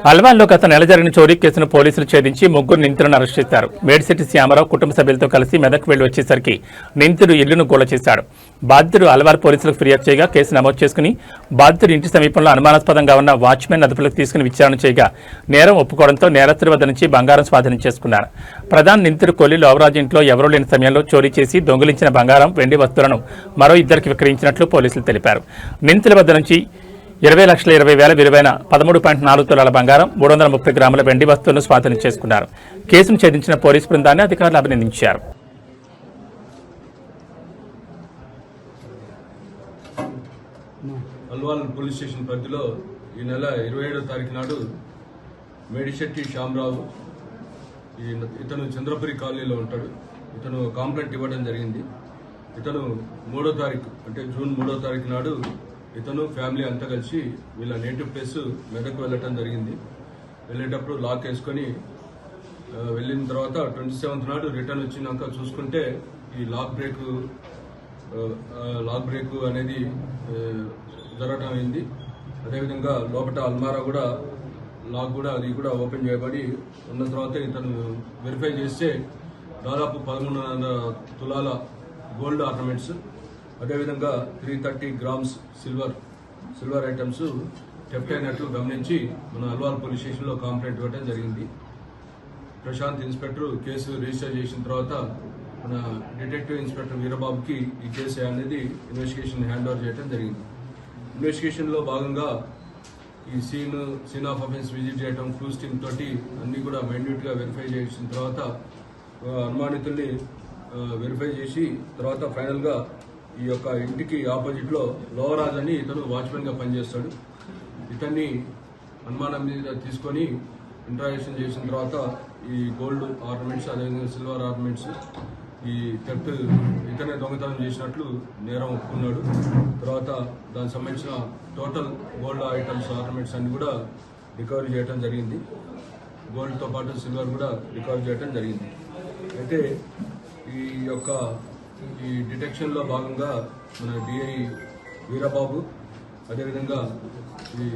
అల్వాల్లో గత నెల జరిగిన చోరీ కేసును పోలీసులు ఛేదించి ముగ్గురు నిందితులను అరెస్ట్ చేశారు. మేడిశెట్టి శ్యామరావు కుటుంబ సభ్యులతో కలిసి మెదక్ వెళ్లి వచ్చేసరికి నిందితుడు ఇల్లును గోల చేశాడు. బాధితుడు అల్వాల్ పోలీసులకు ఫిర్యాదు చేయగా కేసు నమోదు చేసుకుని బాధితుడు ఇంటి సమీపంలో అనుమానాస్పదంగా ఉన్న వాచ్మెన్ అదుపులోకి తీసుకుని విచారణ చేయగా నేరం ఒప్పుకోవడంతో నేరస్తుడి వద్ద నుంచి బంగారం స్వాధీనం చేసుకున్నారు. ప్రధాన నిందితుడు కొల్లి లోవరాజు ఇంట్లో ఎవరూ లేని సమయంలో చోరీ చేసి దొంగిలించిన బంగారం, వెండి వస్తువులను మరో ఇద్దరికి విక్రయించినట్లు పోలీసులు తెలిపారు. నిందితుల వద్ద నుంచి 20,20,000 విలువైన 13.4 తులాల బంగారం, 330 గ్రాముల వెండి వస్తువులను స్వాధీనం చేసుకున్నారు. కేసును ఛేదించిన పోలీసు బృందాన్ని అధికారులు అభినందించారు. అల్వాల్ పోలీస్ స్టేషన్ పరిధిలో ఈ నెల 27వ తారీఖు నాడు మేడిశెట్టి శ్యామరావు, ఇతను చంద్రపురి కాలనీలో ఉంటాడు. ఇతను కంప్లైంట్ ఇవ్వడం జరిగింది. ఇతను 3వ తారీఖు అంటే జూన్ 3వ తారీఖు నాడు ఇతను ఫ్యామిలీ అంతా కలిసి వీళ్ళ నేటివ్ ప్లేస్ మెదక్ వెళ్ళటం జరిగింది. వెళ్ళేటప్పుడు లాక్ వేసుకొని వెళ్ళిన తర్వాత 27th నాడు రిటర్న్ వచ్చినాక చూసుకుంటే ఈ లాక్ బ్రేక్ అనేది జరగటం అయింది. అదేవిధంగా లోపల అల్మారా కూడా లాక్ కూడా అది కూడా ఓపెన్ చేయబడి ఉన్న తర్వాత ఇతను వెరిఫై చేస్తే దాదాపు 13.5 తులాల గోల్డ్ ఆర్నమెంట్స్, అదేవిధంగా 330 గ్రామ్స్ సిల్వర్ ఐటమ్స్ థెఫ్ట్ అయినట్లు గమనించి మన అల్వాల్ పోలీస్ స్టేషన్లో కంప్లైంట్ ఇవ్వడం జరిగింది. ప్రశాంత్ ఇన్స్పెక్టర్ కేసు రిజిస్టర్ చేసిన తర్వాత మన డిటెక్టివ్ ఇన్స్పెక్టర్ వీరబాబుకి ఈ కేసు అనేది ఇన్వెస్టిగేషన్ హ్యాండ్ ఓవర్ చేయడం జరిగింది. ఇన్వెస్టిగేషన్లో భాగంగా ఈ సీన్ ఆఫ్ అఫెన్స్ విజిట్ చేయడం, క్లూస్ టీమ్ తోటి అన్ని కూడా మైన్యూట్గా వెరిఫై చేసిన తర్వాత అనుమానితుల్ని వెరిఫై చేసి తర్వాత ఫైనల్గా ఈ యొక్క ఇంటికి ఆపోజిట్లో లోవరాజ్ అని ఇతను వాచ్మెన్గా పనిచేస్తాడు. ఇతన్ని అనుమానం మీద తీసుకొని ఇంట్రాగేషన్ చేసిన తర్వాత ఈ గోల్డ్ ఆర్నమెంట్స్, అదేవిధంగా సిల్వర్ ఆర్నమెంట్స్, ఈ థెఫ్ట్ ఇతనే దొంగతనం చేసినట్లు నేరం ఒప్పుకున్నాడు. తర్వాత దానికి సంబంధించిన టోటల్ గోల్డ్ ఐటమ్స్, ఆర్నమెంట్స్ అన్ని కూడా రికవరీ చేయడం జరిగింది. గోల్డ్తో పాటు సిల్వర్ కూడా రికవరీ చేయడం జరిగింది. అయితే ఈ డిటెక్షన్లో భాగంగా మన డిఐ వీరబాబు, అదేవిధంగా ఈ